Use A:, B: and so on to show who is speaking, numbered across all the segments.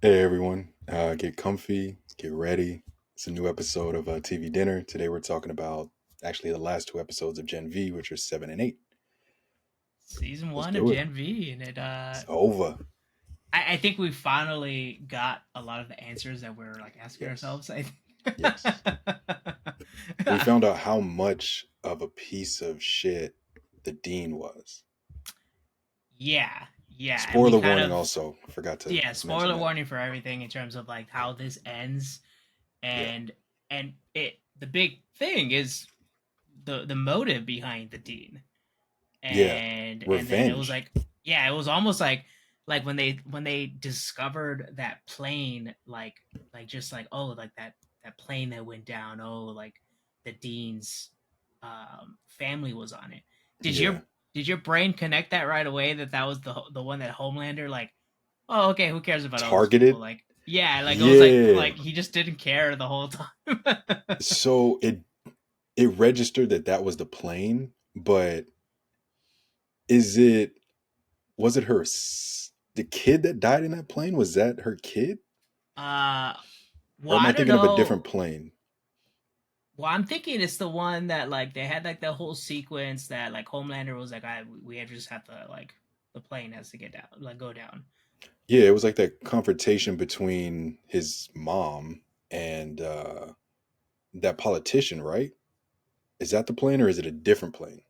A: Hey everyone, get comfy, get ready. It's a new episode of TV Dinner. Today we're talking about actually the last two episodes of Gen V, which are 7 and 8.
B: Season
A: Let's
B: one of
A: do it.
B: Gen V, and
A: It's over.
B: I think we finally got a lot of the answers that we're like asking
A: Yes,
B: ourselves. I think.
A: yes. We found out how much of a piece of shit the dean was.
B: yeah, and we
A: Spoiler
B: kind
A: warning.
B: of
A: Also, I forgot to mention
B: spoiler
A: that.
B: warning for everything in terms of like how this ends,
A: Yeah,
B: and the big thing is the motive behind the dean,
A: yeah.
B: and then it was
A: Revenge.
B: like it was almost like when they discovered that plane, like just like, oh, like that plane that went down, oh, like the dean's family was on it. did
A: Yeah.
B: your did your brain connect that right away, that was the one that Homelander, like, oh, okay, who cares about all those people,
A: Targeted.
B: like, yeah, like it was
A: Yeah.
B: like he just didn't care the whole time.
A: So it registered that was the plane, but is it was it the kid that died in that plane? Was that her kid,
B: uh well,
A: or am
B: I
A: I
B: don't
A: thinking of a different
B: know.
A: plane?
B: Well, I'm thinking it's the one that, like, they had like the whole sequence that, like, Homelander was like, "I we have just have to, like, the plane has to get down, like, go down."
A: Yeah, it was like that confrontation between his mom and that politician, right? Is that the plane or is it a different plane?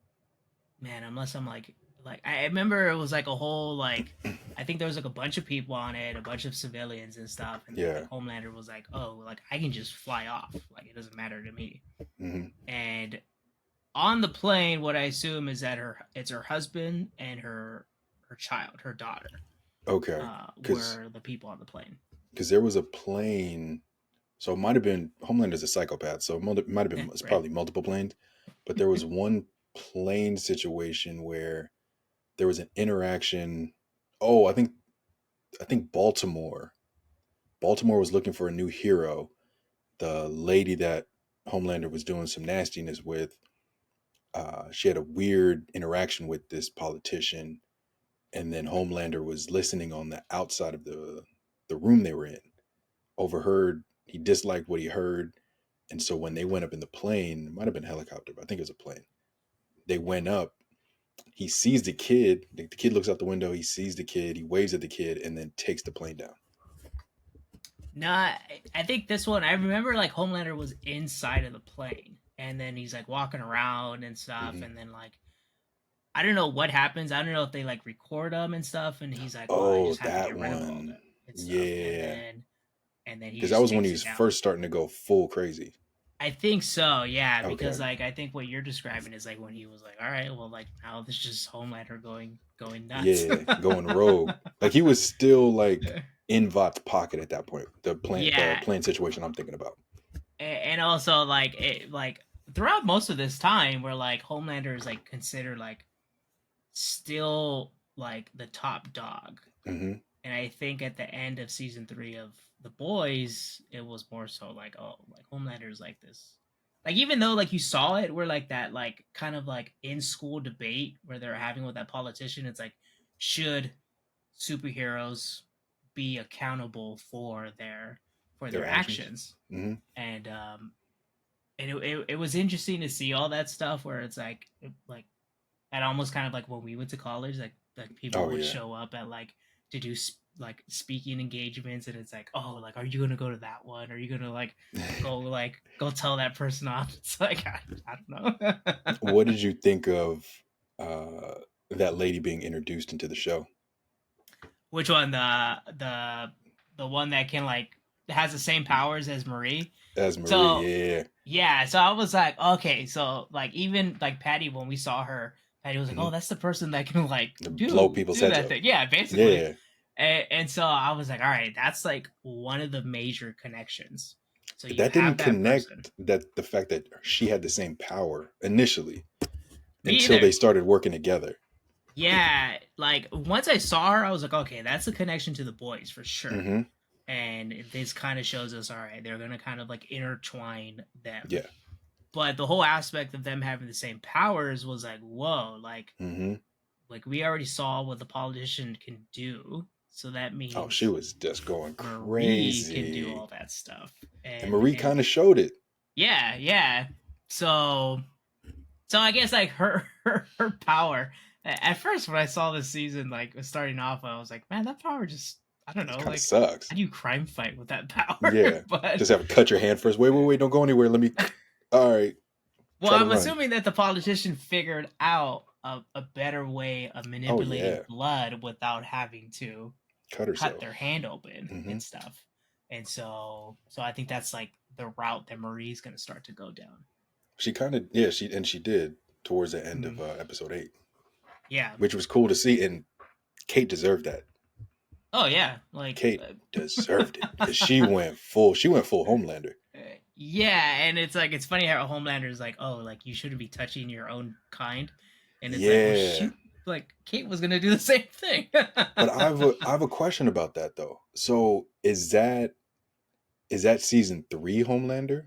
B: Man, unless I'm like I remember it was like a whole, like, I think there was like a bunch of people on it, a bunch of civilians and stuff, and then
A: Yeah.
B: like Homelander was like, "Oh, like I can just fly off, like it doesn't matter to me."
A: Hmm.
B: And on the plane, what I assume is that it's her husband and her child, her daughter,
A: Okay, because
B: were the people on the plane.
A: there was a plane. So it might have been Homelander's a psychopath, so it might have been it's
B: Right.
A: probably multiple planes, but there was one plane situation where there was an interaction. Oh, I think Baltimore was looking for a new hero. The lady that Homelander was doing some nastiness with, she had a weird interaction with this politician, and then Homelander was listening on the outside of the room they were in. Overheard, he disliked what he heard, and so when they went up in the plane, it might have been a helicopter, but I think it was a plane. They went up. He sees the kid. The kid looks out the window. He sees the kid. He waves at the kid, and then takes the plane down.
B: No, I think this one, I remember like Homelander was inside of the plane, and then he's like walking around and stuff,
A: Hmm.
B: and then like I don't know what happens. I don't know if they like record him and stuff, and he's like, "Well, I
A: Oh,
B: just have to
A: that
B: get rid of all of
A: one.
B: it and stuff,"
A: Yeah.
B: and then he
A: Because that
B: just
A: was when he
B: takes it
A: was
B: down.
A: first starting to go full crazy.
B: I think so, yeah, because
A: Okay.
B: like I think what you're describing is like when he was like, "All right, well, like now this is just Homelander going nuts."
A: Yeah, going rogue. Like he was still like in Vough's pocket at that point. The
B: Yeah,
A: plane situation I'm thinking about.
B: and also like like throughout most of this time, where like Homelander is like considered like still like the top dog,
A: Hmm.
B: and I think at the end of season three of The Boys, it was more so like, oh, like Homelander's like this. Like, even though like you saw it where like that like kind of like in school debate where they're having with that politician, it's like, should superheroes be accountable for
A: Their
B: their
A: actions.
B: actions?
A: Hmm.
B: And it was interesting to see all that stuff where it's like and almost kind of like when we went to college, like people
A: Oh
B: would
A: yeah.
B: show up at like to do like speaking engagements, and it's like, oh, like, are you gonna go to that one? Are you gonna go tell that person off? It's like I don't know.
A: What did you think of uh, that lady being introduced into the show
B: Which one? The one that can like has the same powers as Marie.
A: as Marie?
B: So
A: Yeah.
B: yeah, so I was like, okay, so like even like Patty, when we saw her, Patty was like,
A: Hmm.
B: oh, that's the person that can like
A: To blow
B: do
A: people's
B: do
A: heads
B: that
A: up.
B: thing. Yeah, basically.
A: Yeah.
B: And so I was like, all right, that's like one of the major connections. So you
A: That didn't
B: have that person.
A: connect that the fact that she had the same power initially
B: Me
A: until they
B: either.
A: started working together.
B: Yeah, like once I saw her, I was like, okay, that's a connection to the boys for sure.
A: Hmm.
B: And this kind of shows us, all right, they're gonna kind of like intertwine them.
A: Yeah.
B: But the whole aspect of them having the same powers was like, whoa,
A: Hmm.
B: like we already saw what the politician can do. So that
A: Oh, she
B: means
A: was just going
B: Marie can do
A: crazy.
B: all that stuff.
A: And Marie
B: And
A: kind of showed it.
B: yeah, yeah. So so I guess like her power. At first, when I saw this season like starting off, I was like, man, that power just I don't
A: It
B: know,
A: kind of
B: like
A: sucks.
B: how do you crime fight with that power?
A: Yeah.
B: But
A: Just have to cut your hand first. Wait, wait, wait. Don't go anywhere. Let me. All right.
B: well,
A: Try to
B: I'm
A: run.
B: assuming that the politician figured out a better way of
A: Oh,
B: manipulating
A: yeah.
B: blood without having to
A: Cut
B: cut
A: herself.
B: their hand open
A: Hmm.
B: and stuff. And so I think that's like the route that Marie's going to start to go down.
A: She kind of, yeah, she did towards the end of
B: Mm,
A: episode 8,
B: yeah.
A: which was cool to see. And Kate deserved that.
B: Oh yeah. Like
A: Kate deserved it because she went full Homelander.
B: yeah, and it's like it's funny how Homelander is like, oh, like you shouldn't be touching your own kind, and it's like, well,
A: Yeah.
B: shoot, like Kate was gonna do the same thing.
A: But I have a question about that though. So is that season 3 Homelander?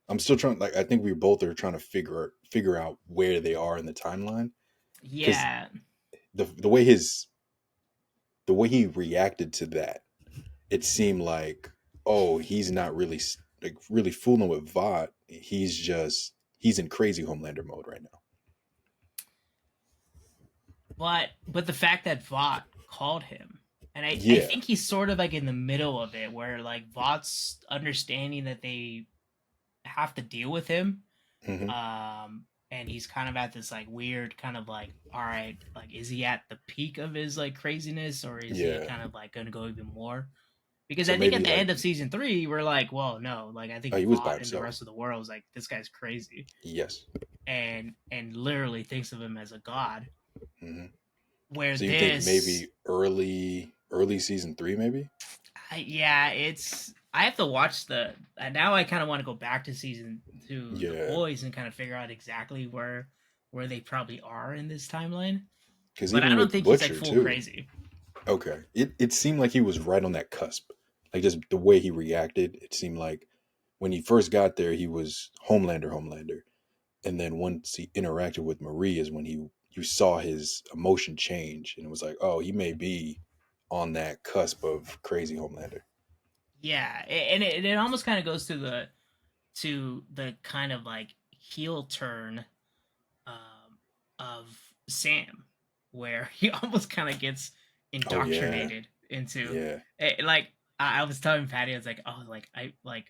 A: I'm still trying. Like, I think we both are trying to figure out where they are in the timeline because
B: Yeah,
A: the way he reacted to that, it seemed like, oh, he's not really like really fooling with Vought. He's in crazy Homelander mode right now.
B: but the fact that Vought called him, and I
A: Yeah.
B: think he's sort of like in the middle of it, where like Vought's understanding that they have to deal with him,
A: Hmm.
B: and he's kind of at this like weird kind of like, all right, like is he at the peak of his like craziness, or is he
A: Yeah.
B: kind of like going to go even more? Because
A: So
B: I think at
A: maybe
B: the
A: like,
B: end of season 3, we're like, well, no, like I
A: oh,
B: think
A: he was by
B: Vought and the
A: himself.
B: rest of the world is like this guy's crazy,
A: Yes.
B: and literally thinks of him as a god.
A: Hmm.
B: Where
A: So you think
B: this,
A: maybe early season 3, maybe?
B: yeah, it's I have to watch the now. I kind of want to go back to season 2, The
A: Yeah.
B: Boys, and kind of figure out exactly where they probably are in this timeline.
A: Because
B: But I
A: even
B: don't
A: with
B: think he's like
A: Butcher
B: full
A: too.
B: crazy.
A: Okay. It seemed like he was right on that cusp. Like, just the way he reacted, it seemed like when he first got there, he was Homelander. And then once he interacted with Marie is when you saw his emotion change, and it was like, oh, he may be on that cusp of crazy Homelander.
B: Yeah, and it almost kind of goes to the kind of like heel turn of Sam, where he almost kind of gets
A: Oh yeah.
B: indoctrinated into
A: Yeah.
B: like I was telling Patty, I was like, oh, like I like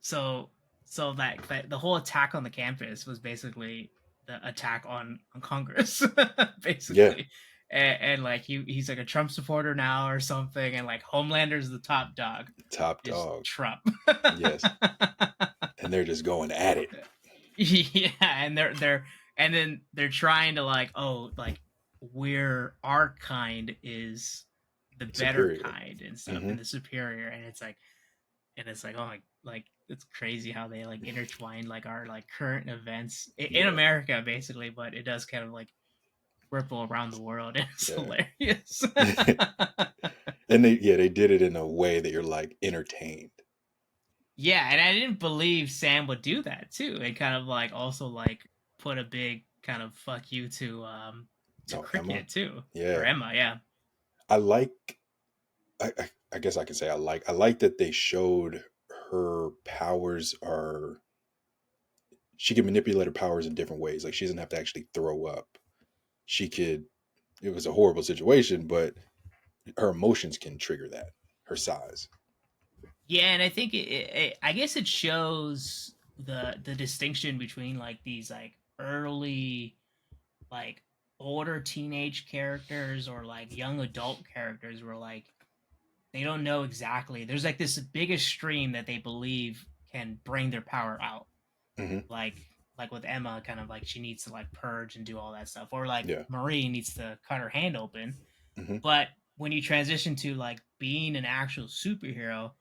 B: so so that the whole attack on the campus was basically the attack on Congress,
A: Yeah.
B: basically. And like he's like a Trump supporter now or something, and like Homelander's the top dog,
A: Top
B: is
A: dog.
B: Trump.
A: Yes. And they're just going at it.
B: Yeah, and and then they're trying to like, oh, like we're our kind is the better
A: Superior.
B: kind and stuff,
A: Hmm.
B: and the superior, and it's like, oh my, like it's crazy how they like intertwine like our like current events in
A: Yeah.
B: America basically, but it does kind of like ripple around the world, and it's
A: Yeah.
B: hilarious.
A: And they did it in a way that you're like entertained.
B: Yeah, and I didn't believe Sam would do that too, and kind of like also like put a big kind of fuck you to
A: No, Emma.
B: Cricket too, or
A: Yeah.
B: Emma, yeah.
A: I like I guess I can say I like that they showed her powers are she can manipulate her powers in different ways. Like, she doesn't have to actually throw up. She could it was a horrible situation, but her emotions can trigger that. Her size.
B: Yeah, and I think I guess it shows the distinction between like these like early like older teenage characters or like young adult characters where like they don't know exactly. There's like this big extreme that they believe can bring their power out.
A: Hmm.
B: Like with Emma, kind of like she needs to like purge and do all that stuff, or like
A: Yeah.
B: Marie needs to cut her hand open.
A: Hmm.
B: But when you transition to like being an actual superhero,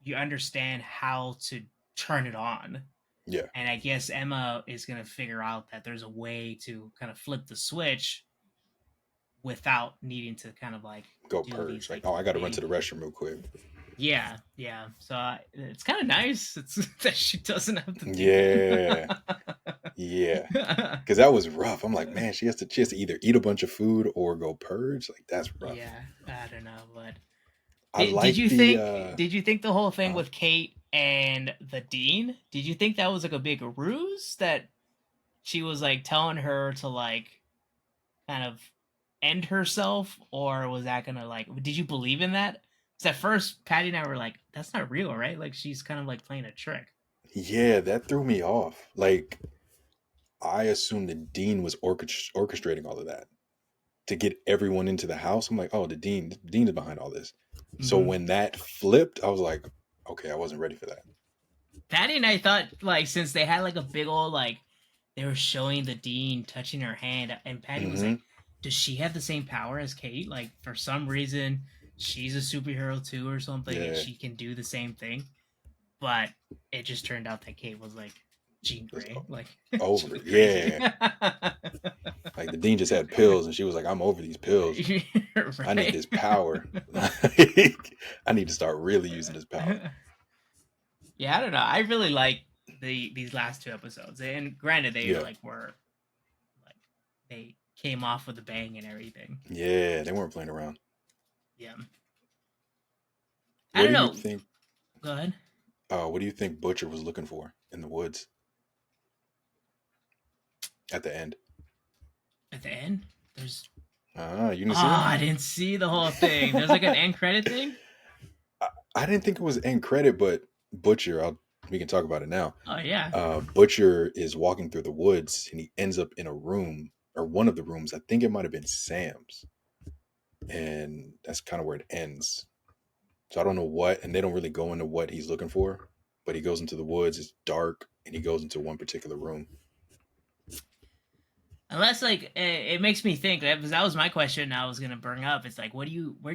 B: you understand how to turn it on.
A: Yeah.
B: And I guess Emma is going to figure out that there's a way to kind of flip the switch without needing to kind of like
A: Go
B: do
A: purge.
B: these
A: Like,
B: like
A: oh, I got to run to the
B: big,
A: restroom real quick.
B: yeah, yeah. So it's kind of nice it's that she doesn't have to do
A: Yeah. Yeah.
B: that.
A: Because that was rough. I'm like, man, she has to either eat a bunch of food or go purge. Like, that's rough.
B: Yeah, I don't know, but
A: I
B: Did
A: like
B: you
A: the
B: think did you think the whole thing
A: uh
B: with Kate and the dean? Did you think that was like a big ruse that she was like telling her to like kind of end herself, or was that gonna like? Did you believe in that? Because at first, Patty and I were like, "That's not real, right? Like she's kind of like playing a trick."
A: yeah, that threw me off. Like I assumed the dean was orchestrating all of that to get everyone into the house. I'm like, oh, the dean is behind all this. So
B: Mm-hmm.
A: when that flipped, I was like, okay, I wasn't ready for that.
B: Patty and I thought like since they had like a big old like they were showing the dean touching her hand, and Patty was
A: Hmm.
B: like, "Does she have the same power as Kate? Like for some reason she's a superhero too or something, and
A: Yeah,
B: she can do the same thing." But it just turned out that Kate was like Jean
A: it's
B: Grey, like she
A: over.
B: was crazy.
A: Yeah, like the dean just had pills, and she was like, I'm over these pills. I need
B: Right.
A: this power. Like, I need to start really using this power.
B: Yeah, I don't know. I really like these last two episodes, and granted, they
A: Yeah,
B: like were like they came off with a bang and everything.
A: yeah, they weren't playing around.
B: Yeah, I
A: What
B: don't
A: do you
B: know.
A: think?
B: Go ahead.
A: What do you think Butcher was looking for in the woods at the end?
B: At the end, there's
A: You didn't see him?
B: I didn't see the whole thing. There's like an end credit thing.
A: I, I didn't think it was end credit, but Butcher. We can talk about it now.
B: Oh yeah,
A: Butcher is walking through the woods, and he ends up in a room or one of the rooms. I think it might have been Sam's, and that's kind of where it ends. So I don't know what, and they don't really go into what he's looking for, but he goes into the woods. It's dark, and he goes into one particular room.
B: unless like it makes me think that was my question I was gonna bring up. It's like, where do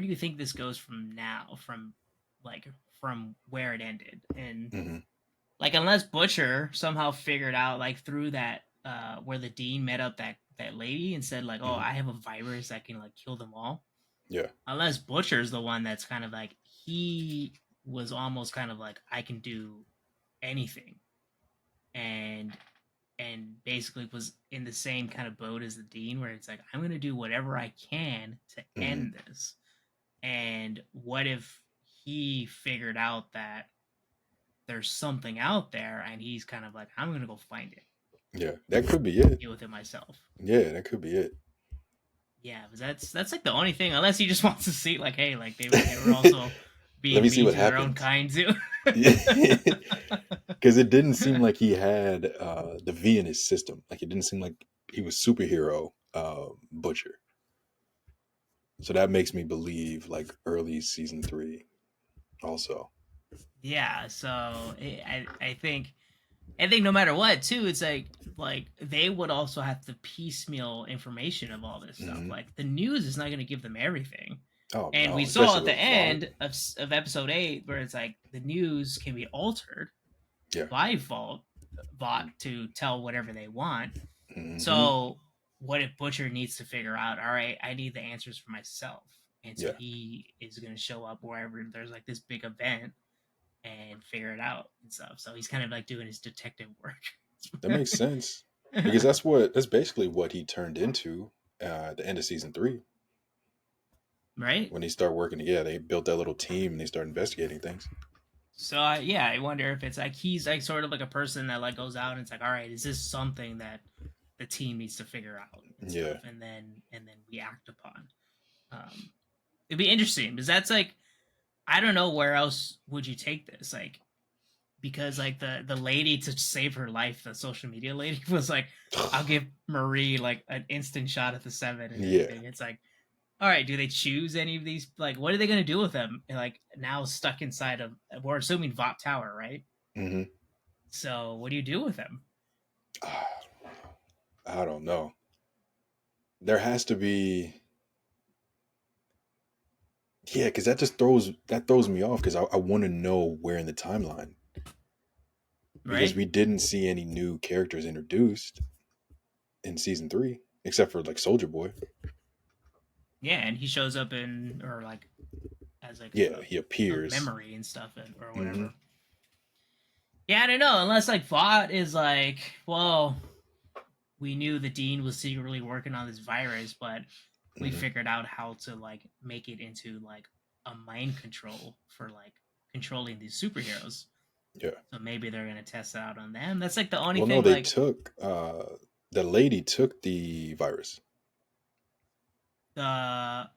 B: you think this goes from now? Like from where it ended, and
A: Hmm.
B: like unless Butcher somehow figured out like through that where the dean met up that lady and said like, "Oh,
A: Hmm.
B: I have a virus that can like kill them all."
A: Yeah.
B: Unless Butcher's the one that's kind of like he was almost kind of like I can do anything, and basically was in the same kind of boat as the dean where it's like I'm going to do whatever I can to
A: Hmm.
B: end this. And what if he figured out that there's something out there and he's kind of like I'm going to go find it,
A: Yeah. That could be it.
B: deal with it myself.
A: Yeah, that could be it.
B: Yeah, but that's like the only thing. Unless he just wants to see like, hey, like they were also
A: Let
B: being
A: me see
B: mean
A: what
B: to their own
A: happens.
B: kind too.
A: Yeah. Because it didn't seem like he had the V in his system. Like it didn't seem like he was superhero Butcher. So that makes me believe like early season three also.
B: Yeah, so I think no matter what too, it's like they would also have to piecemeal information of all this stuff.
A: Hmm.
B: Like the news is not going to give them everything.
A: Oh
B: And we
A: no,
B: saw
A: especially
B: at the
A: with Vought.
B: end of episode 8 where it's like the news can be altered
A: Yeah.
B: by Vault bot to tell whatever they want.
A: Hmm.
B: So what if Butcher needs to figure out, all right, I need the answers for myself. And so
A: Yeah,
B: he is going to show up wherever there's like this big event and figure it out and stuff. So he's kind of like doing his detective
A: that
B: work.
A: makes sense because that's basically what he turned into at the end of season three
B: Right?
A: when they start working together. They built that little team and they start investigating things.
B: So yeah, I wonder if it's like he's like sort of like a person that like goes out and it's like, all right, is this something that the team needs to figure out and
A: Yeah.
B: stuff, and then we act upon. Um, it'd be interesting because that's like I don't know where else would you take this like because like the lady to save her life, the social media lady was like, I'll give Marie like an instant shot at the 7 and
A: Yeah.
B: everything. It's like all right, do they choose any of these? Like, what are they going to do with them? Like, now stuck inside of, we're assuming Vought Tower, right?
A: Hmm.
B: So, what do you do with them?
A: I don't know. There has to be, yeah, because that throws me off because I want to know where in the timeline because
B: Right?
A: we didn't see any new characters introduced in season three except for like Soldier Boy.
B: Yeah, and he shows up in, or like, as like
A: Yeah, he
B: a
A: appears.
B: memory and stuff, or
A: Hmm.
B: whatever. Yeah, I don't know. Unless like Vought is like, well, we knew the Dean was secretly working on this virus, but we
A: Hmm.
B: figured out how to like make it into like a mind control for like controlling these superheroes.
A: Yeah.
B: So maybe they're gonna test it out on them. That's like the only
A: Well, no,
B: thing.
A: they
B: Like
A: took the lady took the virus.
B: the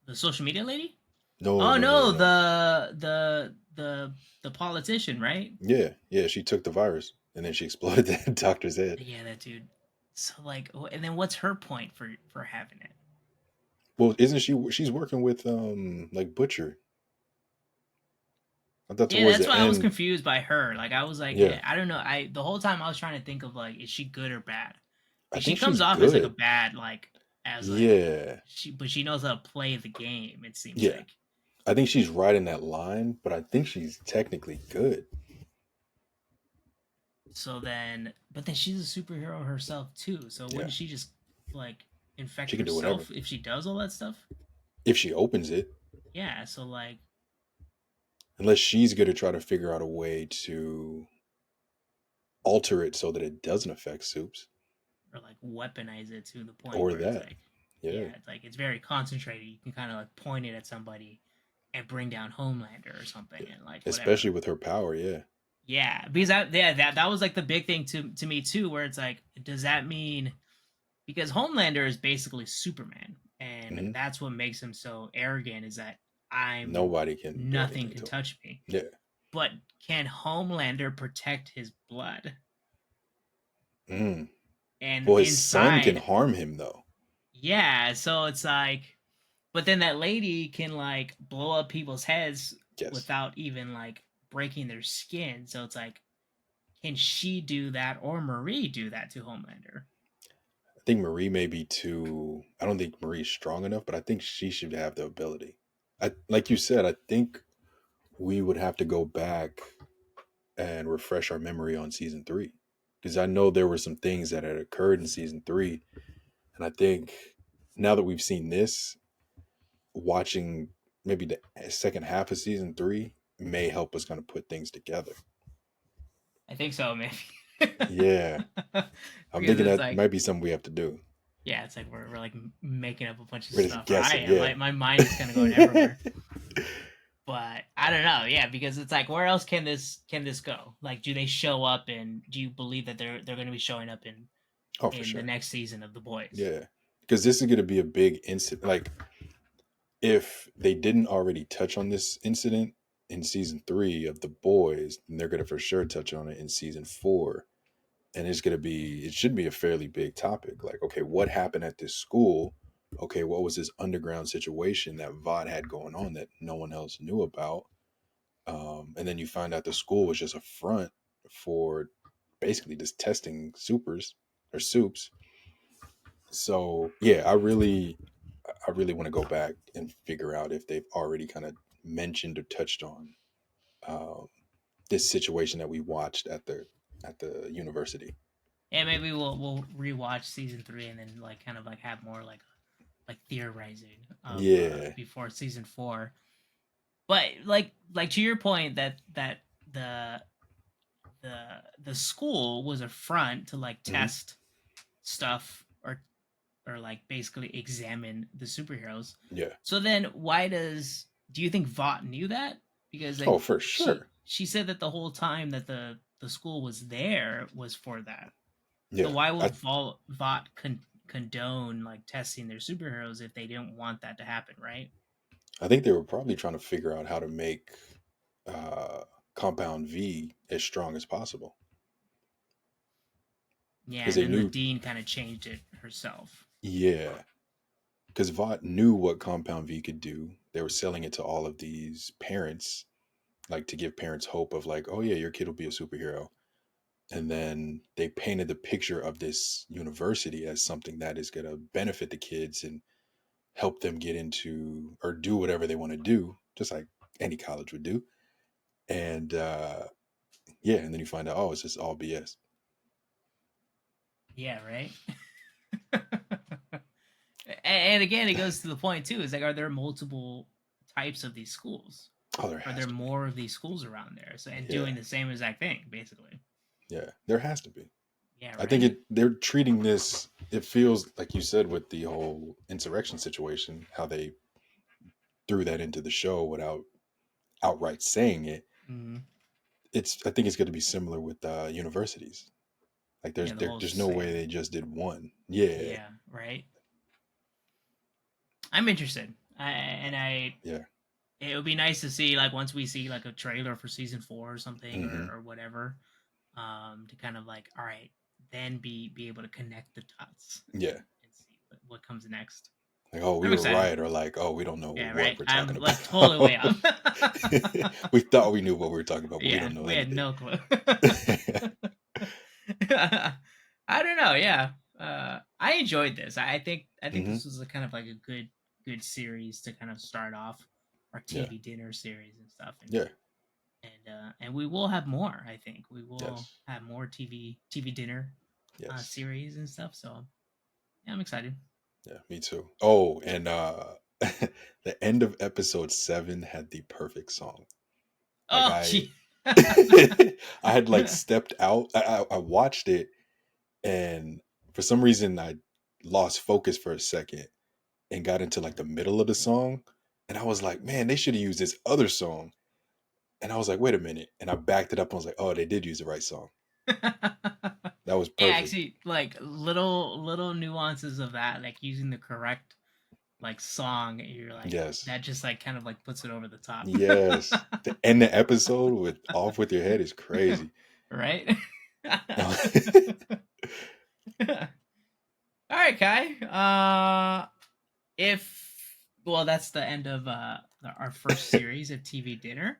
B: the social media lady.
A: No,
B: Oh
A: no, no, no,
B: no,
A: no.
B: the politician, right?
A: Yeah, yeah, she took the virus and then she exploded that doctor's head.
B: Yeah, that dude. So like, and then what's her point for having it?
A: Well, isn't she's working with like Butcher. I thought
B: Yeah,
A: towards
B: that's
A: the
B: why I was
A: end,
B: confused by her. Like, I was like,
A: yeah.
B: I don't know. I the whole time I was trying to think of like, is she good or bad?
A: I
B: Because she
A: think
B: comes
A: she's
B: off as like a
A: good.
B: bad, like as like
A: Yeah.
B: but she knows how to play the game. It seems
A: Yeah.
B: like.
A: I think she's right in that line, but I think she's technically good.
B: So then, but then she's a superhero herself too. So
A: Yeah.
B: wouldn't she just like infect
A: She can do whatever.
B: herself if she does all that stuff?
A: If she opens it,
B: Yeah. So like,
A: unless she's going to try to figure out a way to alter it so that it doesn't affect soups
B: or like weaponize it to the point
A: or
B: where it's
A: that.
B: like,
A: Yeah.
B: yeah, it's like it's very concentrated. You can kind of like point it at somebody and bring down Homelander or something, and like
A: Especially
B: whatever.
A: with her power. Yeah.
B: Yeah, because that was like the big thing to me too, where it's like, does that mean because Homelander is basically Superman, and
A: Hmm.
B: that's what makes him so arrogant is that I'm
A: Nobody can do
B: nothing
A: anything
B: can
A: to him.
B: touch me.
A: Yeah.
B: But can Homelander protect his blood?
A: Mm.
B: And
A: Well, his son can
B: inside,
A: harm him, though.
B: yeah, so it's like, but then that lady can like blow up people's heads
A: Yes.
B: without even like breaking their skin. So it's like, can she do that or Marie do that to Homelander?
A: I think Marie may be too. I don't think Marie's strong enough, but I think she should have the ability. Like you said, I think we would have to go back and refresh our memory on season three. Because I know there were some things that had occurred in season three. And I think now that we've seen this, watching maybe the second half of season three may help us kind of put things together.
B: I think so, maybe.
A: Yeah. I'm
B: Because
A: thinking
B: it's
A: that
B: like,
A: might be something we have to do.
B: yeah, it's like we're like making up a bunch of
A: We're just
B: stuff, or I
A: guessing,
B: am.
A: yeah.
B: My mind is kind of going everywhere. But I don't know, yeah, because it's like, where else can this go? Like, do they show up, and do you believe that they're going to be showing up
A: Oh, for
B: in the
A: sure.
B: next season of The Boys?
A: Yeah. Because this is going to be a big incident. Like, if they didn't already touch on this incident in season three of The Boys, then they're going to for sure touch on it in season four. And it should be a fairly big topic. Like, okay, what happened at this school? Okay, what was this underground situation that Vod had going on that no one else knew about? And then you find out the school was just a front for basically just testing supers or soups. So yeah, I really want to go back and figure out if they've already kind of mentioned or touched on um, this situation that we watched at the university.
B: Yeah, maybe we'll rewatch season 3 and then like kind of like have more like theorizing of
A: Yeah.
B: before season 4. But like to your point that the the school was a front to like
A: Hmm.
B: test stuff or like basically examine the superheroes.
A: Yeah.
B: So then why do you think Vought knew that? Because
A: Oh,
B: like
A: for sure.
B: she said that the whole time that the school was there was for that. So
A: Yeah.
B: why would Vought condone like testing their superheroes if they didn't want that to happen, right?
A: I think they were probably trying to figure out how to make uh, Compound V as strong as possible
B: Yeah,
A: because
B: and
A: they
B: then the
A: knew.
B: dean kind of changed it herself.
A: Yeah. Because Vought knew what Compound V could do. They were selling it to all of these parents, like to give parents hope of like, oh yeah, your kid will be a superhero. And then they painted the picture of this university as something that is going to benefit the kids and help them get into or do whatever they want to do, just like any college would do. And yeah, and then you find out, oh, it's just all BS.
B: Yeah, right. And again, it goes to the point too. Is like, are there multiple types of these schools?
A: Oh, there
B: Are
A: has
B: there
A: to be.
B: more of these schools around there? So and
A: Yeah,
B: doing the same exact thing, basically.
A: yeah, there has to be.
B: Yeah,
A: I think
B: right.
A: they're treating this. It feels like you said with the whole insurrection situation, how they threw that into the show without outright saying it.
B: Mm.
A: I think it's going to be similar with universities. Like
B: Yeah, the whole
A: there's no way
B: same.
A: they just did one. Yeah,
B: Yeah, right. I'm interested. I
A: yeah,
B: it would be nice to see like once we see like a trailer for season 4 or something
A: hmm
B: or whatever, to kind of like all right, then be able to connect the dots
A: yeah.
B: and see what comes next.
A: Like, oh, we
B: I'm
A: were
B: excited.
A: right, or like, oh, we don't know
B: Yeah,
A: what
B: right.
A: we're talking
B: I'm like totally way
A: about.
B: off.
A: We thought we knew what we were talking about, but we
B: Yeah,
A: don't know
B: we had
A: anything.
B: no clue. I don't know. Yeah, I enjoyed this. I think
A: Hmm.
B: this was a kind of like a good series to kind of start off our
A: Yeah,
B: TV dinner series and stuff,
A: yeah,
B: and we will have more. I think we will
A: yes,
B: have more TV dinner
A: yes,
B: series and stuff. So yeah, I'm excited.
A: yeah. Me too. Oh, and the end of episode 7 had the perfect song. Like
B: Oh, gee.
A: I had like stepped out. I watched it, and for some reason I lost focus for a second and got into like the middle of the song, and I was like, man, they should have used this other song. And I was like, wait a minute, and I backed it up and was like, oh, they did use the right song. That was
B: Yeah,
A: perfect.
B: actually, like little nuances of that, like using the correct like song, you're like
A: Yes,
B: that just like kind of like puts it over the top.
A: yes. To end the episode with "Off with Your Head" is crazy.
B: Right?
A: No.
B: All right, Kai. If well, that's the end of our first series of TV dinner.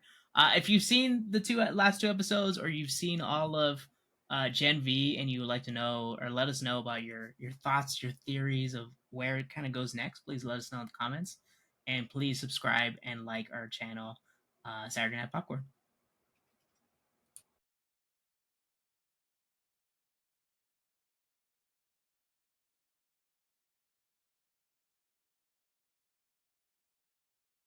B: If you've seen the last two episodes, or you've seen all of Gen V, and you would like to know or let us know about your thoughts, your theories of where it kind of goes next, please let us know in the comments, and please subscribe and like our channel, Saturday Night Popcorn.